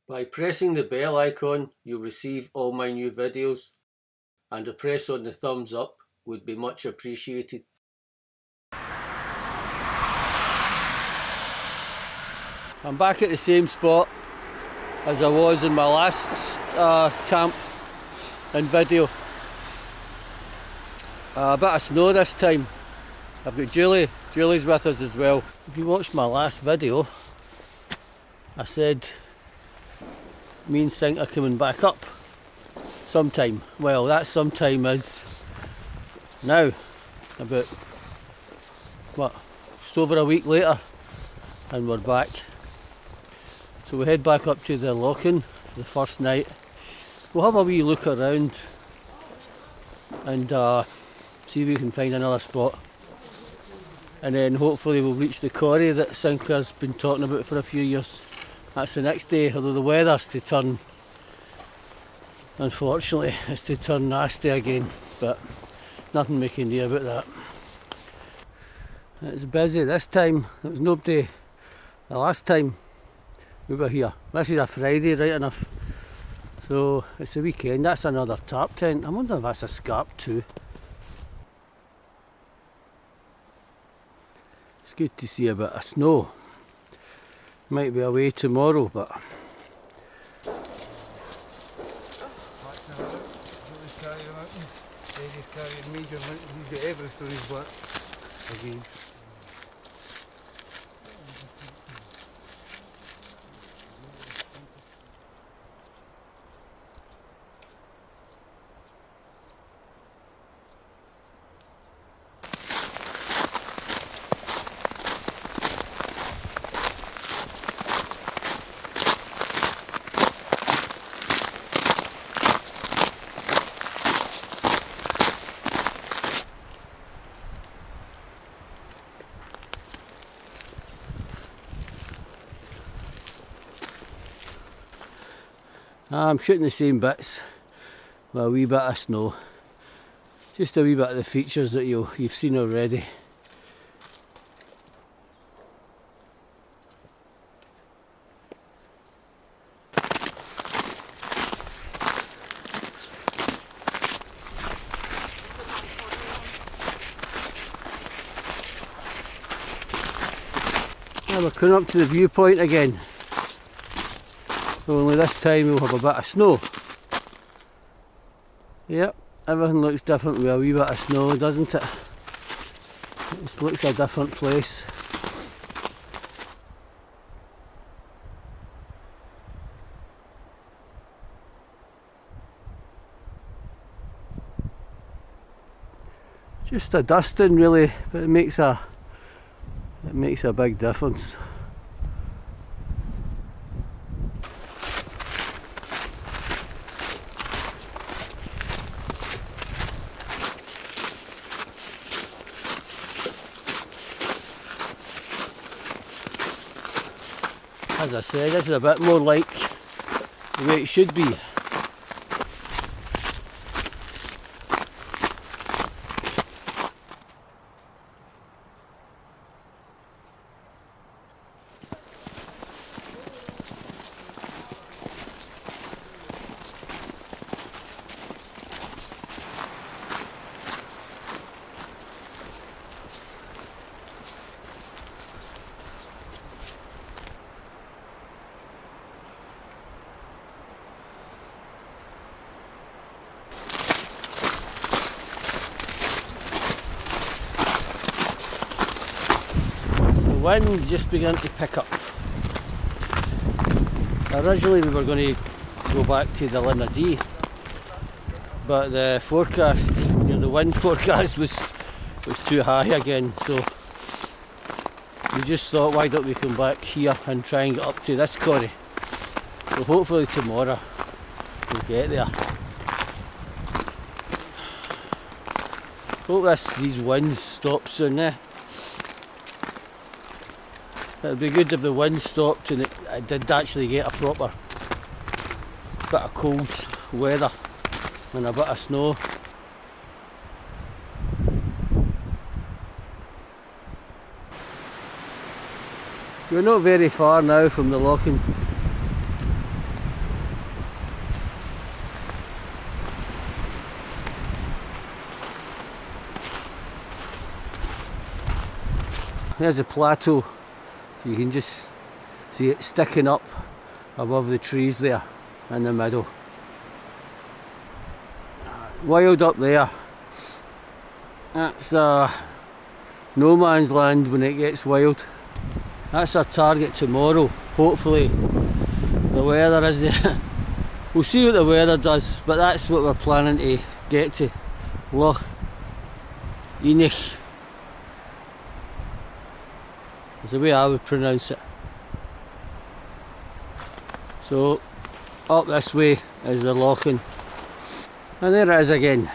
By pressing the bell icon, you'll receive all my new videos, and a press on the thumbs up would be much appreciated. I'm back at the same spot as I was in my last camp and video. A bit of snow this time. I've got Julie. Julie's with us as well. If you watched my last video, I said me and Sink are coming back up sometime. Well, that sometime is now, about just over a week later, and we're back. So we head back up to the lock-in for the first night. We'll have a wee look around and see if we can find another spot, and then hopefully we'll reach the corrie that Sinclair's been talking about for a few years. That's the next day, although the weather's to turn, unfortunately, it's to turn nasty again, but nothing we can do about that. It's busy this time. There was nobody the last time we were here. This is a Friday, right enough. So it's the weekend. That's another tarp tent. I wonder if that's a scarp too. It's good to see a bit of snow. Might be away tomorrow, but again. I'm shooting the same bits with a wee bit of snow. Just a wee bit of the features that you've seen already. Now we're coming up to the viewpoint again. Only this time we'll have a bit of snow. Yep, everything looks different with a wee bit of snow, doesn't it? It just looks a different place. Just a dusting really, but it makes a big difference. As I said, this is a bit more like the way it should be. The wind just began to pick up. Originally we were going to go back to the Linnadee, but the forecast, the wind forecast was too high again, so we just thought, why don't we come back here and try and get up to this corrie. So hopefully tomorrow we'll get there. Hope these winds stop soon, eh? It would be good if the wind stopped and it did actually get a proper bit of cold weather and a bit of snow. We're not very far now from the lock-in. there's a plateau. You can just see it sticking up above the trees there in the middle. Wild up there. That's no man's land when it gets wild. That's our target tomorrow. Hopefully the weather is there. We'll see what the weather does, but that's what we're planning to get to. Rothiemurchus is the way I would pronounce it. So up this way is the loching, and there it is again.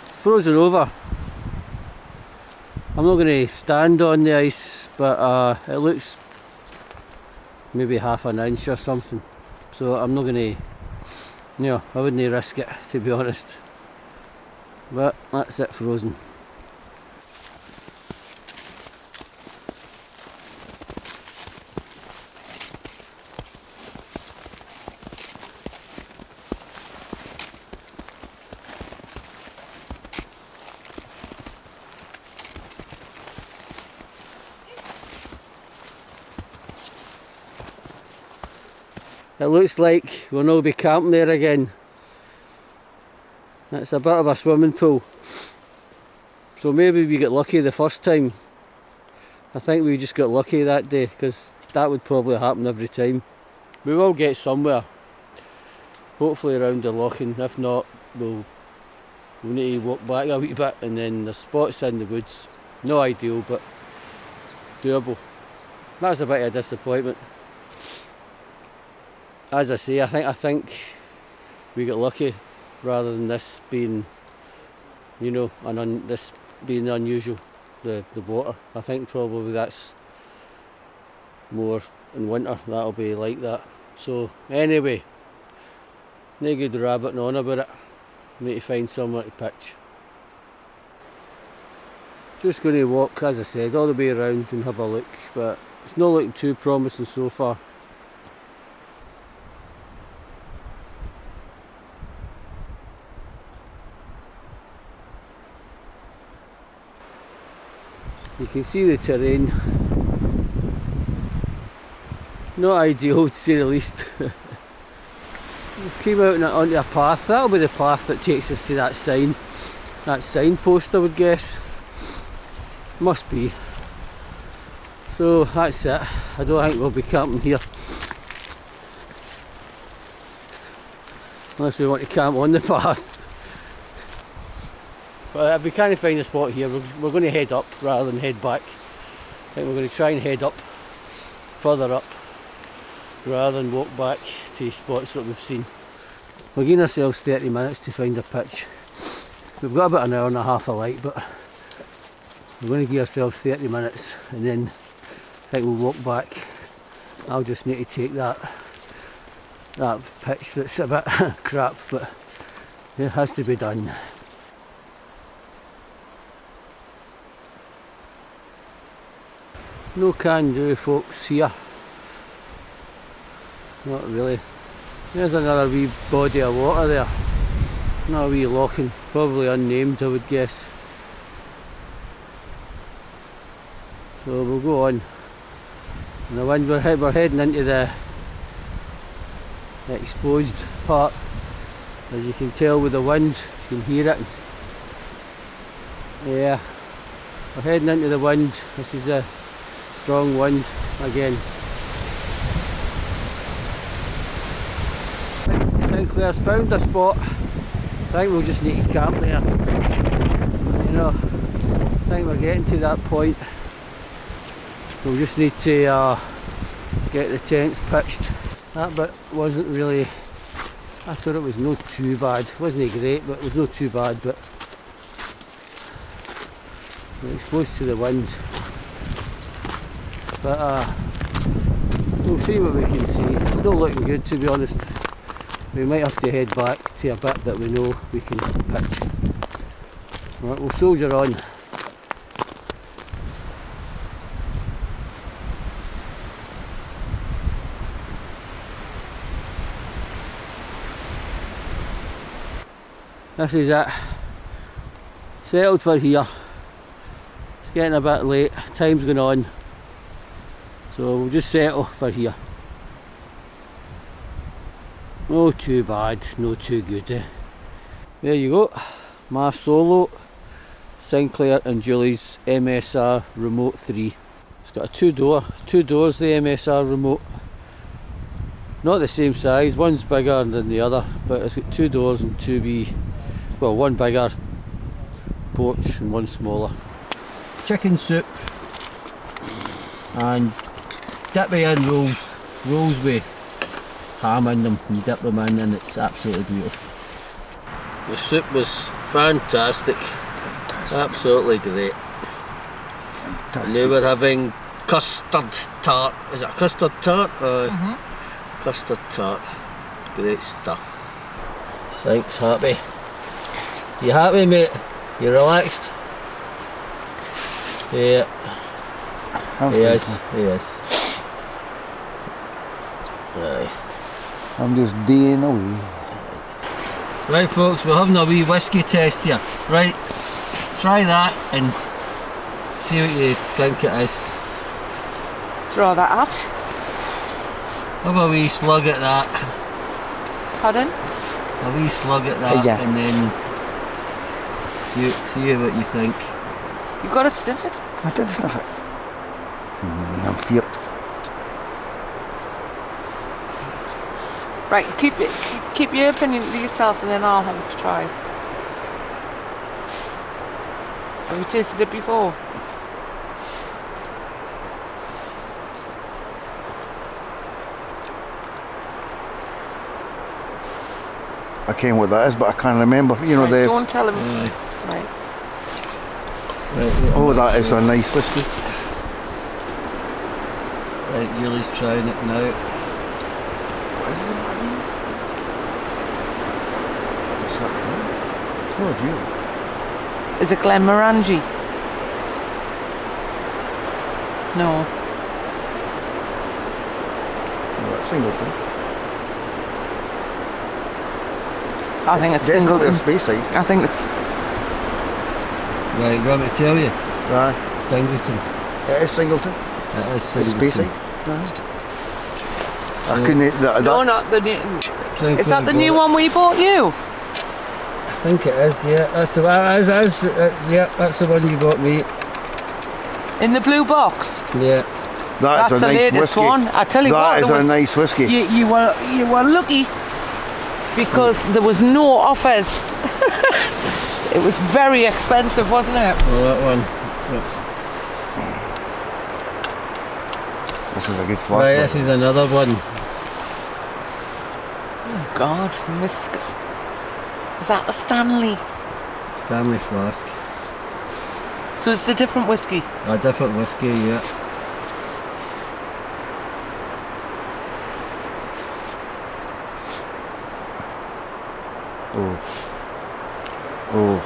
It's frozen over. I'm not going to stand on the ice, but it looks maybe half an inch or something, so I'm not going to, I wouldn't risk it, to be honest. But that's it, frozen. It looks like we'll now be camping there again. It's a bit of a swimming pool. So maybe we got lucky the first time. I think we just got lucky that day, because that would probably happen every time. We will get somewhere. Hopefully around the loching. If not, we'll need to walk back a wee bit, and then the spots in the woods. No ideal, but doable. That's a bit of a disappointment. As I say, I think we got lucky rather than this being, this being unusual, the water. I think probably that's more in winter, that'll be like that. So anyway, no good rabbiting on about it. Need to find somewhere to pitch. Just going to walk, as I said, all the way around and have a look, but it's not looking too promising so far. You can see the terrain, not ideal to say the least. We came out onto a path. That'll be the path that takes us to that signpost, I would guess. Must be. So that's it. I don't think we'll be camping here, unless we want to camp on the path. But if we can't find a spot here, we're going to head up rather than head back. I think we're going to try and head up, further up, rather than walk back to spots that we've seen. We're giving ourselves 30 minutes to find a pitch. We've got about an hour and a half of light, but we're going to give ourselves 30 minutes, and then I think we'll walk back. I'll just need to take that pitch that's a bit crap, but it has to be done. No can do, folks, here. Not really. There's another wee body of water there. Another wee loching, probably unnamed, I would guess. So we'll go on. And the wind, we're heading into the exposed part. As you can tell with the wind, you can hear it. Yeah, we're heading into the wind. This is a strong wind again. St Clair's found a spot. I think we'll just need to camp there. I think we're getting to that point. We'll just need to get the tents pitched. That bit wasn't really, I thought it was not too bad. It wasn't great, but it was not too bad. But we're exposed to the wind. But we'll see what we can see. It's not looking good, to be honest. We might have to head back to a bit that we know we can pitch. Right, we'll soldier on. This is it. Settled for here. getting a bit late, time's going on, so we'll just settle for here. No too bad, no too good, eh? There you go, my solo Sinclair and Julie's MSR Remote 3. It's got a two doors the MSR Remote. Not the same size, one's bigger than the other, but it's got two doors and one bigger porch and one smaller. Chicken soup and dip me in rolls with ham in them. You dip them in and it's absolutely beautiful. The soup was fantastic. Absolutely great. Fantastic. Now we're having custard tart. Is it a custard tart? Custard tart. Great stuff. Sink's happy. You happy, mate? You relaxed? Yeah. He is. Right. I'm just daying away. Right folks, we're having a wee whiskey test here. Right, try that and see what you think it is. Throw that out. Have a wee slug at that. Pardon? A wee slug at that, Yeah. and then see what you think. You've got to sniff it. I did sniff it. I'm feared. Right, keep your opinion to yourself and then I'll have a try. Have you tasted it before? I can't know what that is, but I can't remember. You know, Right, don't tell him. Right. Oh, that is a nice whiskey. Right, Julie's trying it now. What is that again? What's that again? It's not Julie. Is it Glenmorangie? No. Oh, that's Singleton. I think it's definitely Singleton. a Speyside. I think it's... Right, you want me to tell you? Aye. Singleton. It is Singleton. It is It's Singleton. Speyside. I couldn't... No, not the new... Is that the new one we bought you? I think it is, yeah. That's the one. Yeah, that's the one you bought me. In the blue box? Yeah. That's the a nice latest whiskey. one. I tell you what, that is a nice whiskey. You were lucky because there was no offers. It was very expensive, wasn't it? Well, that one. This is a good flask. Right, this is another one. Oh God, is that the Stanley? Stanley flask. So it's a different whiskey. A different whiskey, yeah. Oh.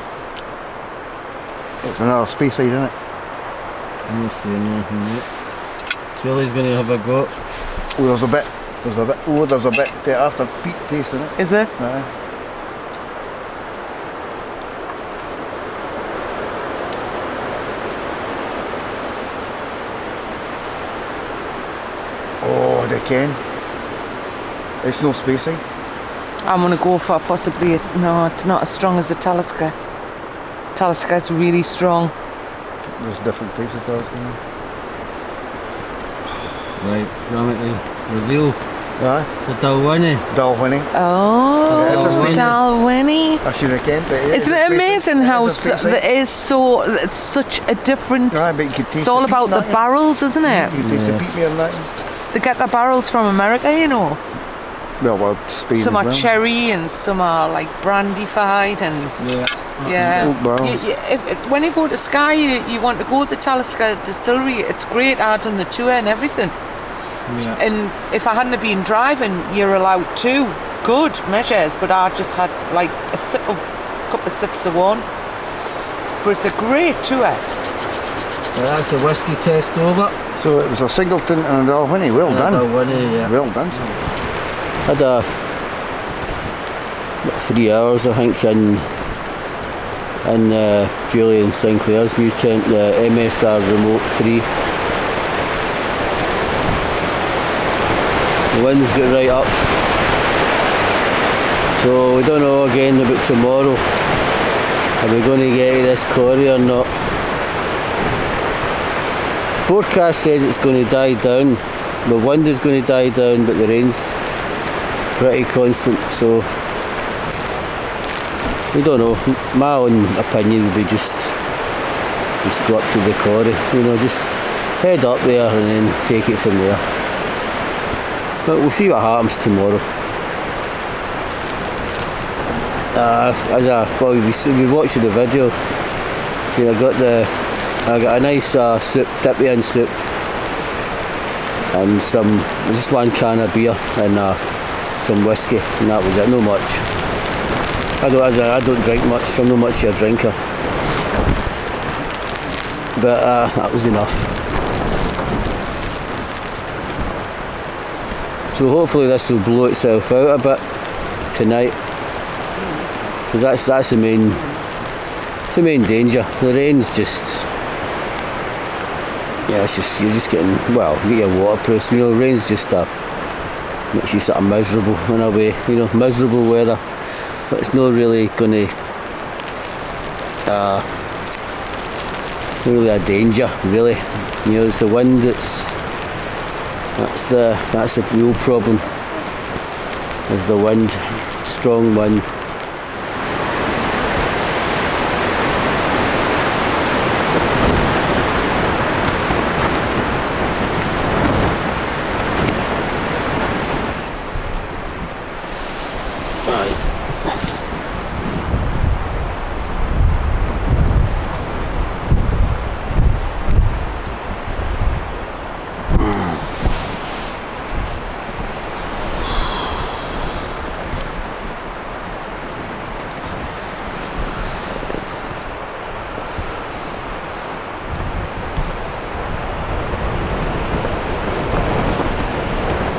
It's another Speyside, isn't it? I'm not saying anything yet. Julie's going to have a go. Oh, there's a bit to after peat taste in it. Is it? Aye. Oh, they can. It's no Speyside. I'm going to go for possibly... No, it's not as strong as the Talisker. Talisker's really strong. There's different types of Talisker. Right, do you want me to reveal? Aye. The Dalwhinnie. Dalwhinnie. Oh, Yeah, it's a Speyside. Dalwhinnie. I should have kent, but Isn't it amazing how it's such a different... Aye, but you could taste It's all the peat about in the that, barrels, isn't it? You could taste the peat beer in that. They get the barrels from America, you know. Well, Spain Some as are well. cherry and some are like brandified and Oak barrels. When you go to Skye, you want to go to the Talisker distillery. It's great. I've done the tour and everything. Yeah. And if I hadn't have been driving, you're allowed 2 good measures, but I just had like a couple of sips of one. But it's a great tour. Well, that's the whiskey test over. So it was a Singleton and a Dalwhinnie. Well And a done. Dalwhinnie, yeah. Well done. Had a 3 hours, I think, in in Julie and Sinclair's new tent, the MSR Remote 3. The wind's got right up, so we don't know again about tomorrow. Are we going to get to this corrie or not? Forecast says it's going to die down. The wind is going to die down, but the rain's pretty constant, so we don't know. My own opinion would be just go up to the corrie, you know, just head up there and then take it from there. But we'll see what happens tomorrow. If you watched the video, see I got a nice soup, dippy in soup, and just one can of beer and some whiskey, and that was it. No much. I don't drink much, so I'm not much of a drinker. But that was enough. So hopefully this will blow itself out a bit tonight, because that's the main danger. The rain's just, yeah, it's just, you're just getting, well, you get your waterproof, you know, rain's just makes you sort of miserable in a way, you know, miserable weather, but it's not really going to, it's not really a danger, really. You know, it's the wind that's the real problem, is the wind, strong wind.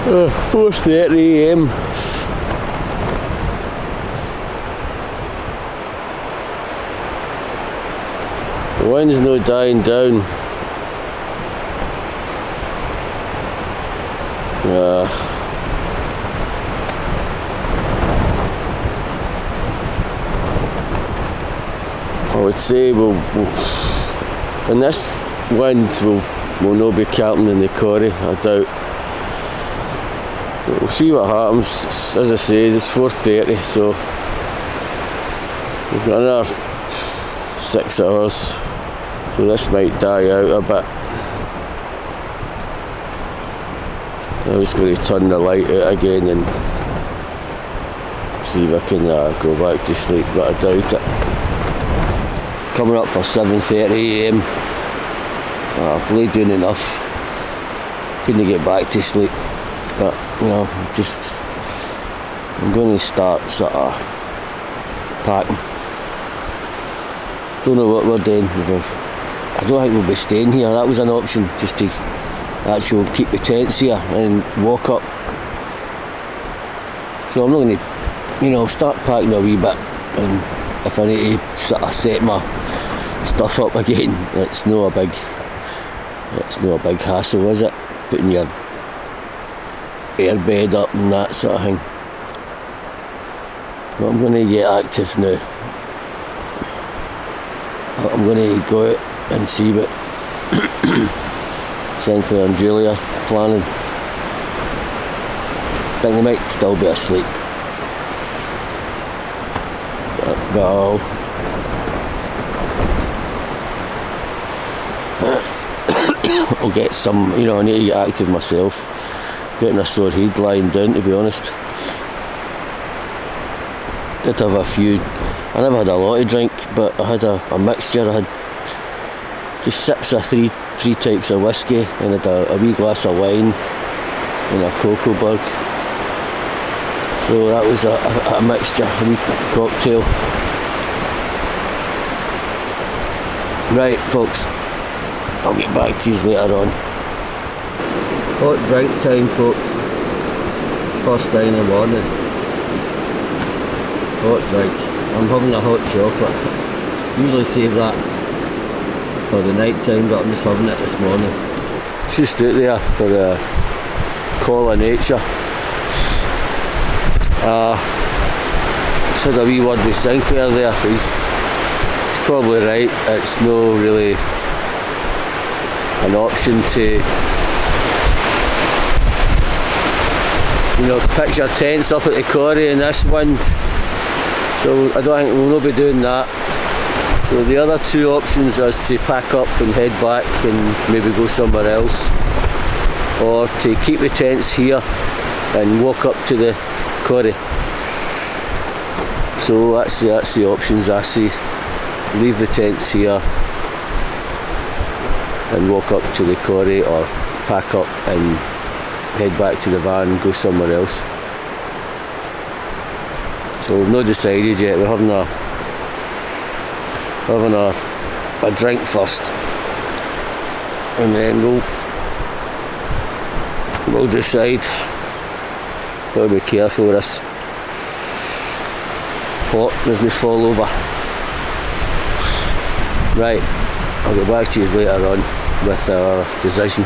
Oh, 4:30 AM. The wind's no dying down. I would say in this wind we'll not be camping in the corrie, I doubt. We'll see what happens. As I say, it's 4:30, so we've got another 6 hours, so this might die out a bit. I'm just going to turn the light out again and see if I can go back to sleep, but I doubt it. Coming up for 7:30 AM. I've laid down enough, couldn't get back to sleep, but you know, I'm going to start sort of packing. Don't know what we're doing. I don't think we'll be staying here. That was an option, just to actually keep the tents here and walk up. So I'm not going to, you know, start packing a wee bit, and if I need to sort of set my stuff up again, it's no a big hassle, is it? Putting your air bed up and that sort of thing. But I'm going to get active now. I'm going to go out and see what Sinclair and Julie are planning. I think they might still be asleep. But I'll get some, you know, I need to get active myself. Getting a sore head lying down, to be honest. Did have a few. I never had a lot of drink, but I had a mixture. I had just sips of three types of whiskey, and had a wee glass of wine and a cocoa bug. So that was a mixture, a wee cocktail. Right, folks, I'll get back to you later on. Hot drink time, folks. First thing in the morning. Hot drink. I'm having a hot chocolate. Usually save that for the night time, but I'm just having it this morning. Just out there for the call of nature. Just had a wee word with Sinclair there. He's probably right. It's no really an option to, pitch your tents up at the corrie in this wind. So I don't think we'll not be doing that. So the other two options is to pack up and head back and maybe go somewhere else, or to keep the tents here and walk up to the corrie. So that's the options I see. Leave the tents here and walk up to the corrie, or pack up and head back to the van and go somewhere else. So we've not decided yet. We're having a drink first, and then we'll decide. Gotta be careful with this pot doesn't fall over. Right, I'll get back to you later on with our decision.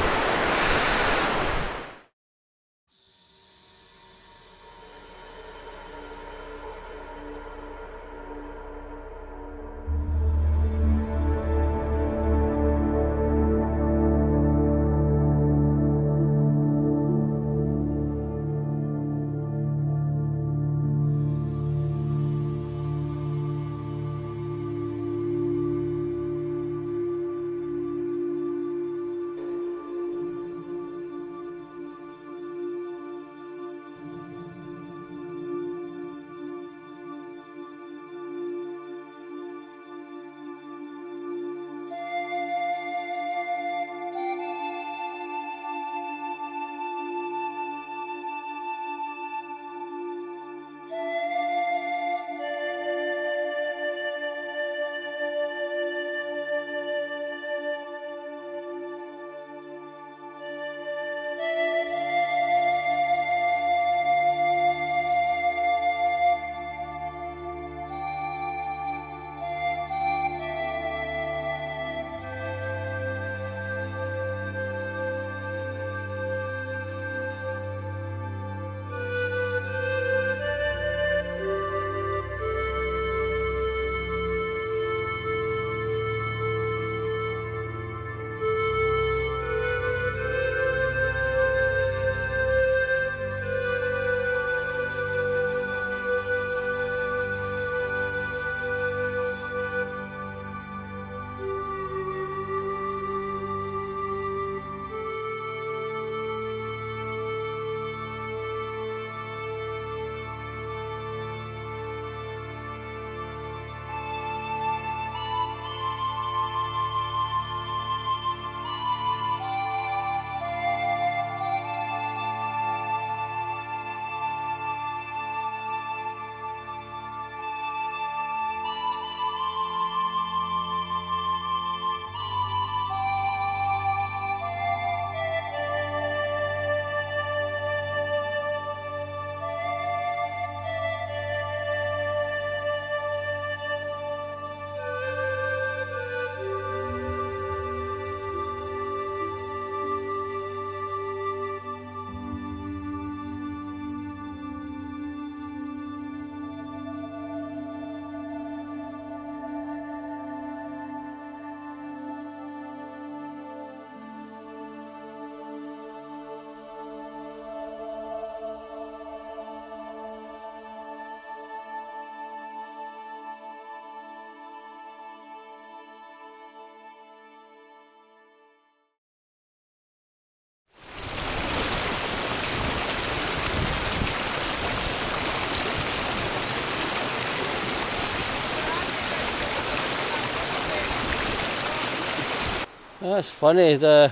That's funny, we're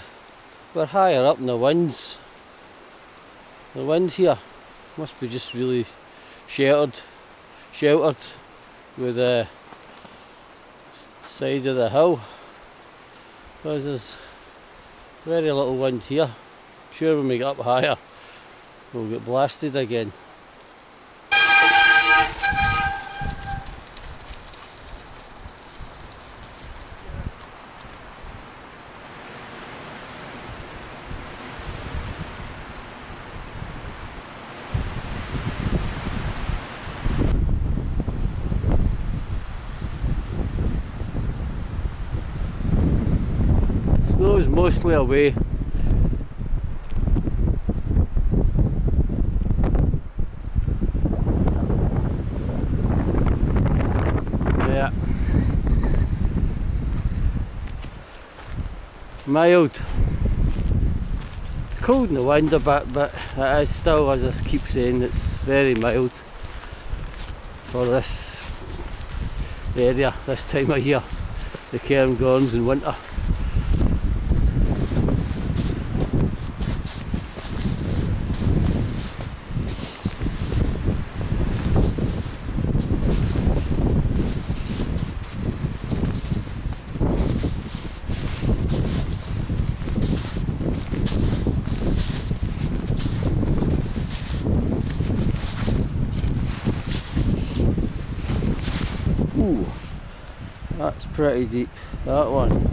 higher up in the winds. The wind here must be just really sheltered with the side of the hill, because there's very little wind here. Sure, when we get up higher we'll get blasted again. snow's mostly away. Yeah. Mild. It's cold in the wind a bit, but it is still, as I keep saying, it's very mild for this area, this time of year, the Cairngorms in winter. Ooh, that's pretty deep, that one.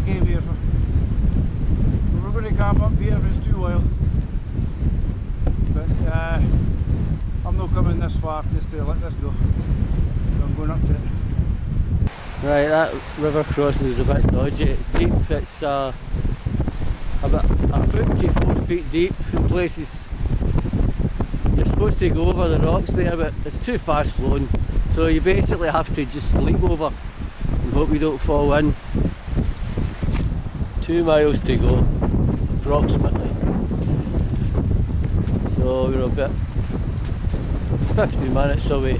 we came here for. We were going to camp up here, but it's too wild. But I'm not coming this far just to let this go. So I'm going up to it. Right, that river crossing is a bit dodgy. It's deep. It's about a foot to 4 feet deep in places. You're supposed to go over the rocks there, but it's too fast flowing. So you basically have to just leap over and hope you don't fall in. 2 miles to go, approximately. So we're about 50 minutes away.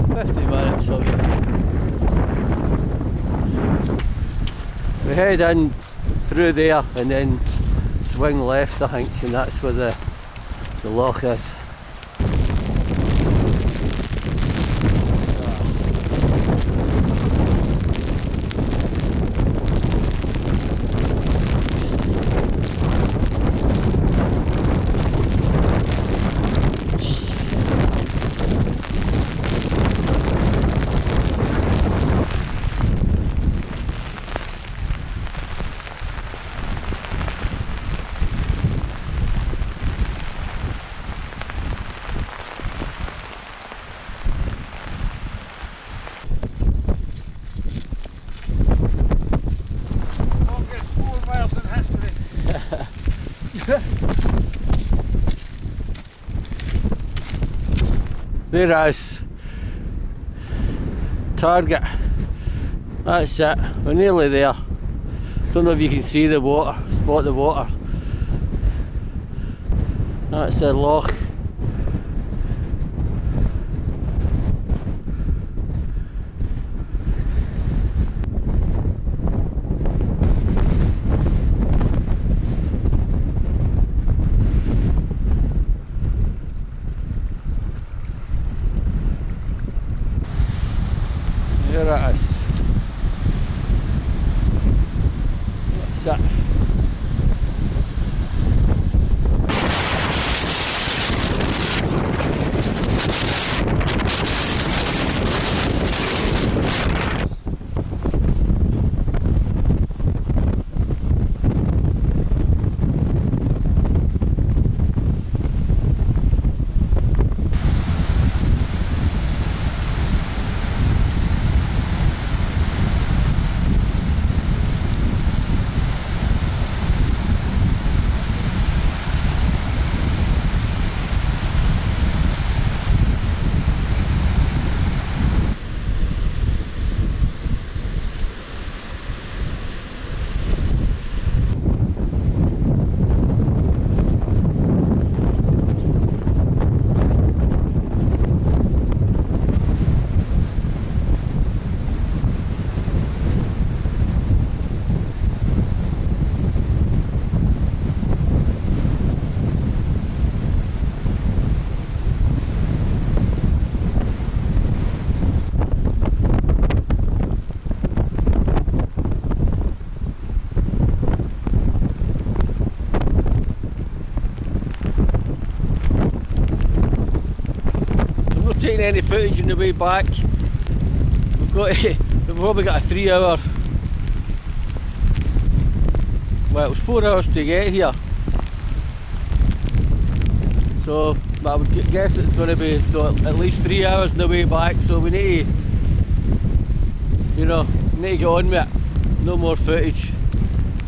50 minutes away. We head in through there and then swing left, I think, and that's where the loch is. Whereas target, that's it, we're nearly there. Don't know if you can see the water, spot the water. That's the loch. Here it is. That's it. Taking any footage on the way back. We've probably got a 3 hour, well, it was 4 hours to get here, so I would guess it's going to be at least 3 hours on the way back, so we need to get on with it. No more footage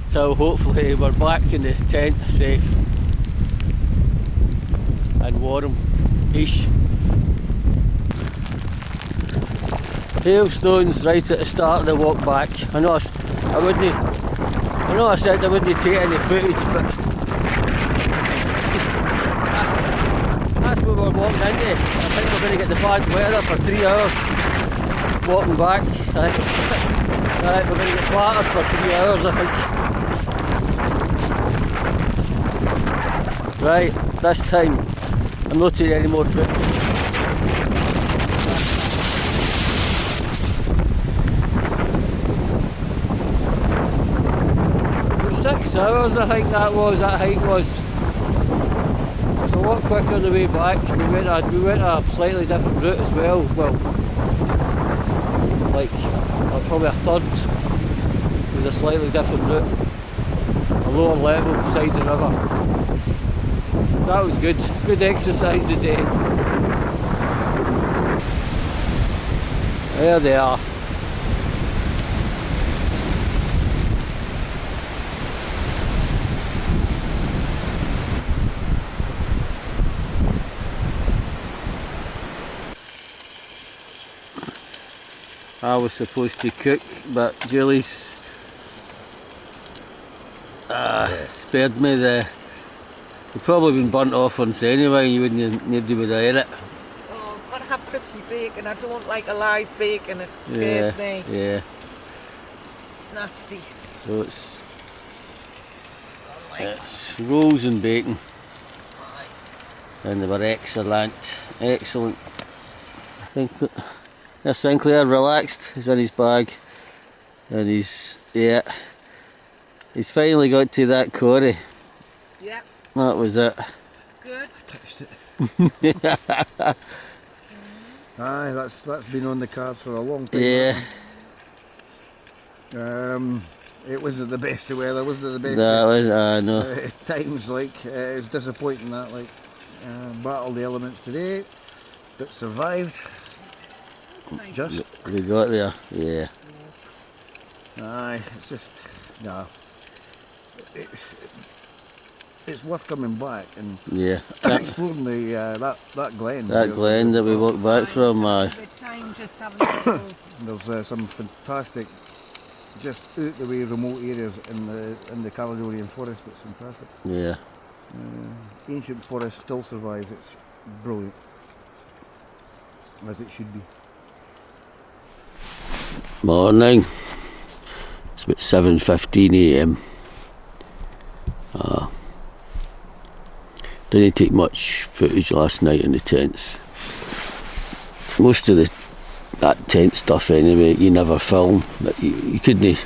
till hopefully we're back in the tent safe and warm-ish. Hailstones right at the start of the walk back. I know I said I wouldn't take any footage, but that's what we're walking into. I think we're going to get the bad weather for 3 hours walking back. I think we're going to get battered for 3 hours, I think. Right, this time I'm not taking any more footage. 6 hours I think that hike was. It's a lot quicker on the way back. We went a slightly different route as well. Well, like probably a third a slightly different route, a lower level beside the river. That was good. It's good exercise today. There they are. I was supposed to cook, but Julie's spared me the. It'd probably been burnt off once anyway. You wouldn't. Nobody would have ate it. Oh, I've got to have crispy bacon. I don't like alive bacon. It scares me. Yeah. Nasty. So it's rolls and bacon, and they were excellent. Excellent. I think that. There's Sinclair relaxed, he's in his bag, and he's finally got to that corrie. Yep. That was it. Good. Touched it. Aye, that's been on the cards for a long time. Yeah. It wasn't the best of weather, wasn't it? The best. That was, I know. At times, like it was disappointing that, like battled the elements today, but survived. Just We got there, yeah. Aye, it's just it's worth coming back and exploring the that glen. That glen that we walked back from. There's some fantastic, just out the way remote areas in the Caledonian forest. It's fantastic. Yeah. Ancient forest still survives. It's brilliant, as it should be. Morning. It's about 7:15 AM. Didn't take much footage last night in the tents. Most of that tent stuff anyway, you never film, but you couldn't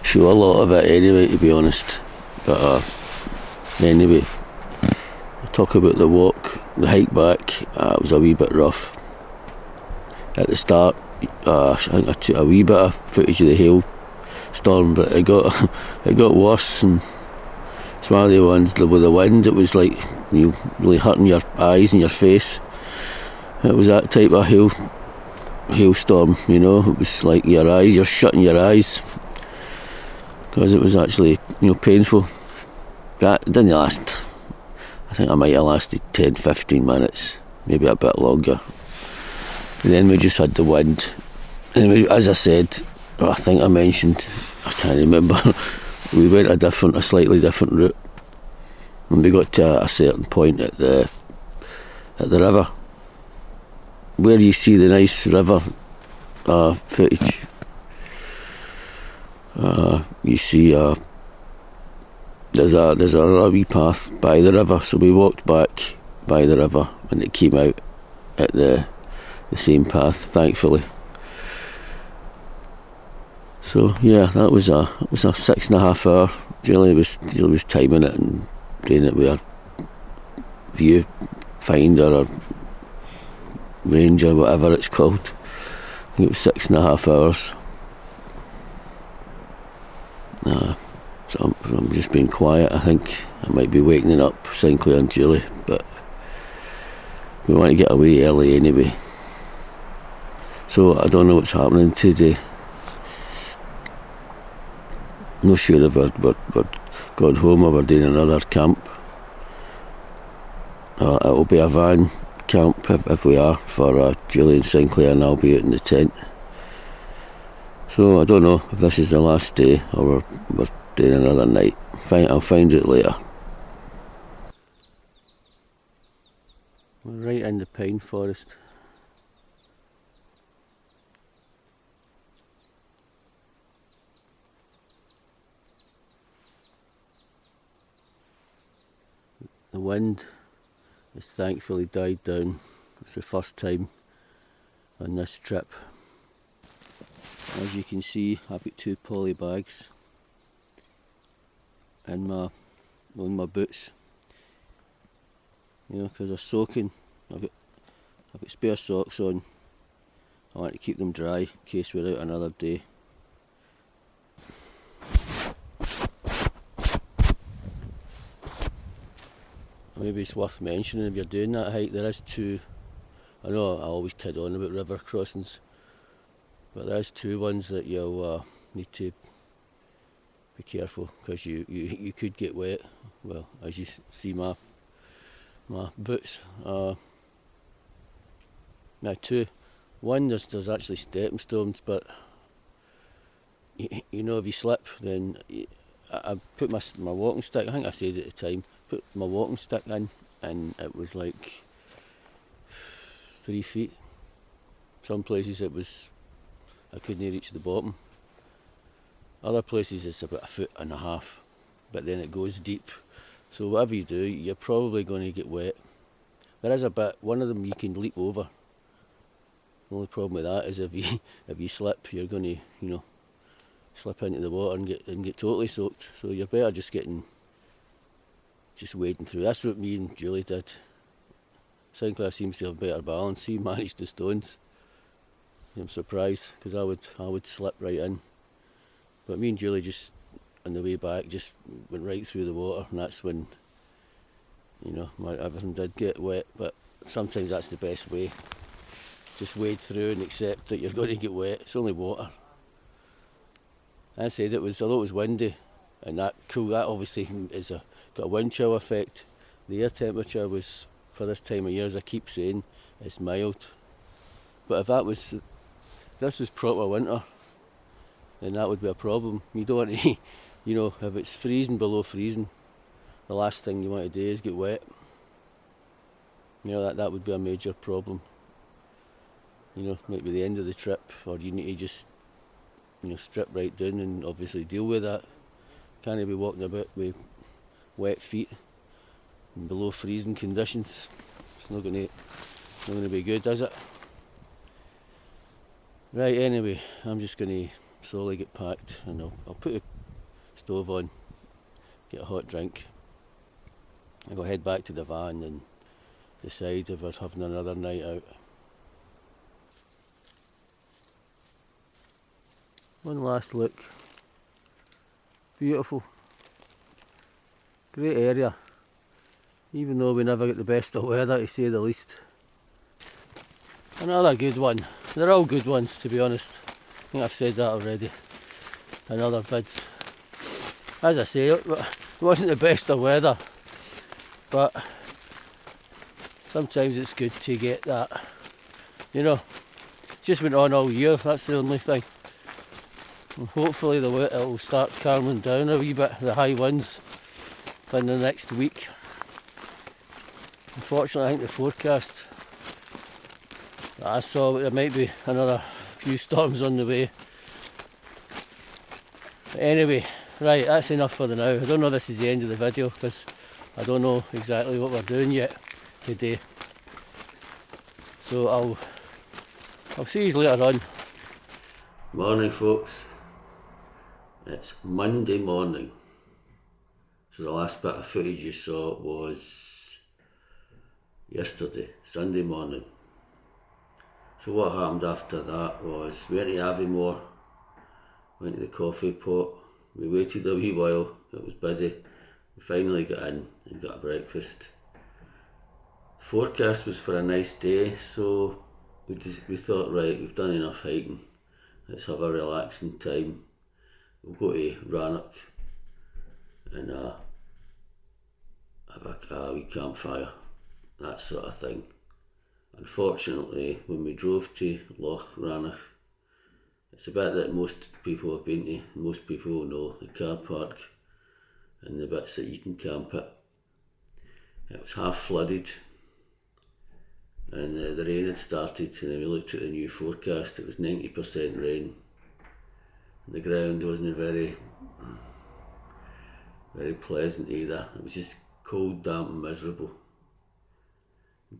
show a lot of it anyway, to be honest. But anyway, I'll talk about the walk, the hike back. It was a wee bit rough. At the start, I think I took a wee bit of footage of the hailstorm, but it got worse, and it's one of the ones with the wind. It was like really hurting your eyes and your face. It was that type of hailstorm, you know. It was like you're shutting your eyes because it was actually painful. That didn't last. I think I might have lasted 10-15 minutes, maybe a bit longer. And then we just had the wind. And as I said, I think I mentioned, I can't remember, we went a slightly different route. And we got to a certain point at the river, where you see the nice river footage. You see there's a wee path by the river, so we walked back by the river and it came out at the same path, thankfully. So yeah, that was a 6.5 hour. Julie was timing it and doing it with her view finder or ranger, whatever it's called. I think it was 6.5 hours. So I'm just being quiet. I think I might be wakening up Sinclair and Julie, but we want to get away early anyway. So I don't know what's happening today. I'm not sure if we're going home or we're doing another camp. It'll be a van camp if we are, for Julie and Sinclair, and I'll be out in the tent. So I don't know if this is the last day or we're doing another night. I'll find out later. We're right in the pine forest. The wind has thankfully died down. It's the first time on this trip. As you can see, I've got 2 poly bags in on my boots. Because they're soaking. I've got spare socks on, I want to keep them dry in case we're out another day. Maybe it's worth mentioning, if you're doing that hike, there is two, I know I always kid on about river crossings, but there is two ones that you'll need to be careful, because you could get wet. Well, as you see my boots. Now two, one there's actually stepping stones, but you know, if you slip, then I put my walking stick, I think I said at the time, put my walking stick in, and it was like 3 feet. Some places it was, I couldn't reach the bottom. Other places it's about 1.5 feet, but then it goes deep. So whatever you do, you're probably going to get wet. There is a bit, one of them you can leap over. The only problem with that is if you slip, you're going to, you know, slip into the water and get totally soaked. So you're better just wading through. That's what me and Julie did. Sinclair seems to have better balance. He managed the stones. I'm surprised, because I would slip right in. But me and Julie just, on the way back, just went right through the water, and that's when, you know, everything did get wet. But sometimes that's the best way. Just wade through and accept that you're going to get wet. It's only water. I said although it was windy, and that obviously got a wind chill effect. The air temperature was, for this time of year, as I keep saying, it's mild. But if this was proper winter, then that would be a problem. You don't want to, you know, if it's freezing, below freezing, the last thing you want to do is get wet. You know, that would be a major problem. You know, might be the end of the trip, or you need to just, you know, strip right down and obviously deal with that. Can't be walking about with wet feet in below freezing conditions. It's not going to be good, is it? Right, anyway, I'm just going to slowly get packed, and I'll put the stove on, get a hot drink, and go head back to the van and decide if we're having another night out. One last look. Beautiful. Great area. Even though we never get the best of weather, to say the least. Another good one. They're all good ones, to be honest. I think I've said that already in other vids. As I say, it wasn't the best of weather, but sometimes it's good to get that. You know, it just went on all year, that's the only thing. And hopefully it'll start calming down a wee bit, the high winds, in the next week. Unfortunately, I think the forecast that I saw, there might be another few storms on the way. But anyway, right, that's enough for the now. I don't know if this is the end of the video, because I don't know exactly what we're doing yet today. So I'll see you later on. Morning, folks. It's Monday morning. So the last bit of footage you saw was yesterday, Sunday morning. So what happened after that was we went to Aviemore, went to the coffee pot, we waited a wee while, it was busy, we finally got in and got a breakfast. Forecast was for a nice day, so we thought, right, we've done enough hiking, let's have a relaxing time. We'll go to Rannoch and have a wee campfire, that sort of thing. Unfortunately, when we drove to Loch Rannoch, it's a bit that most people have been to, most people will know, the car park and the bits that you can camp at. It was half flooded, and the rain had started, and then we looked at the new forecast, it was 90% rain. The ground wasn't very pleasant either. It was just cold, damp and miserable.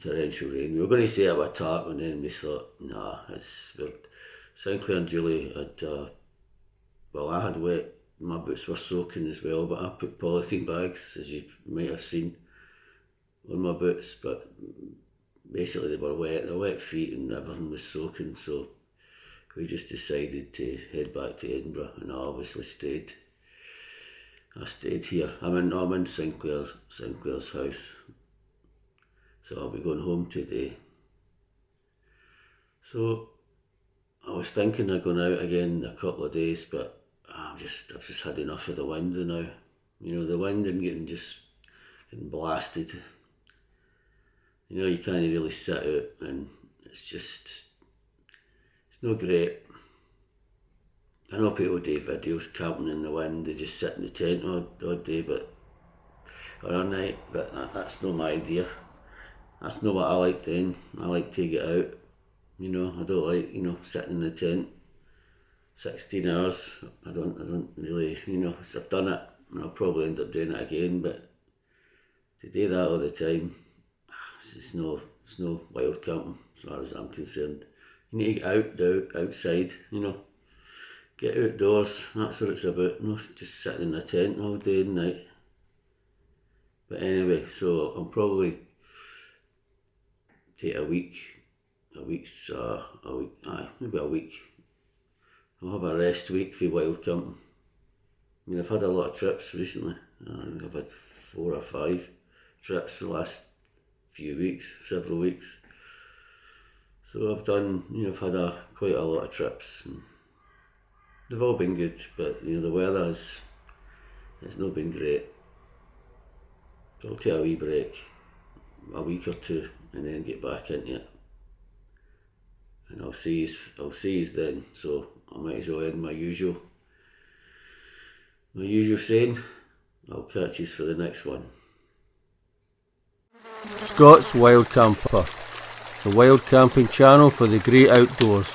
Torrential rain. We were going to set up a tarp, and then we thought, nah, Sinclair and Julie had, I had wet, my boots were soaking as well, but I put polythene bags, as you might have seen, on my boots, but basically they were wet feet and everything was soaking, so we just decided to head back to Edinburgh, and I obviously stayed. I stayed here. I'm in Sinclair's house, so I'll be going home today. So I was thinking of going out again in a couple of days, but I've just had enough of the wind now. You know, the wind and getting blasted. You know, you can't really sit out, and it's not great. I know people do videos camping in the wind, they just sit in the tent all day, or all night, but that's not my idea. That's not what I like doing. I like to get out. You know, I don't like, sitting in the tent 16 hours. I don't really, I've done it, and I'll probably end up doing it again, but to do that all the time, it's no wild camping as far as I'm concerned. You need to get outside, get outdoors. That's what it's about, not just sitting in a tent all day and night. But anyway, so I'll probably take maybe a week. I'll have a rest week for wild camping. I mean, I've had a lot of trips recently. I've had 4 or 5 trips for the last several weeks. So I've done, I've had quite a lot of trips, and they've all been good, but the weather it's not been great. So I'll take a wee break, a week or 2, and then get back into it. And I'll see you then, so I might as well end my usual saying. I'll catch you for the next one. Scott's Wild Camper, the wild camping channel for the great outdoors.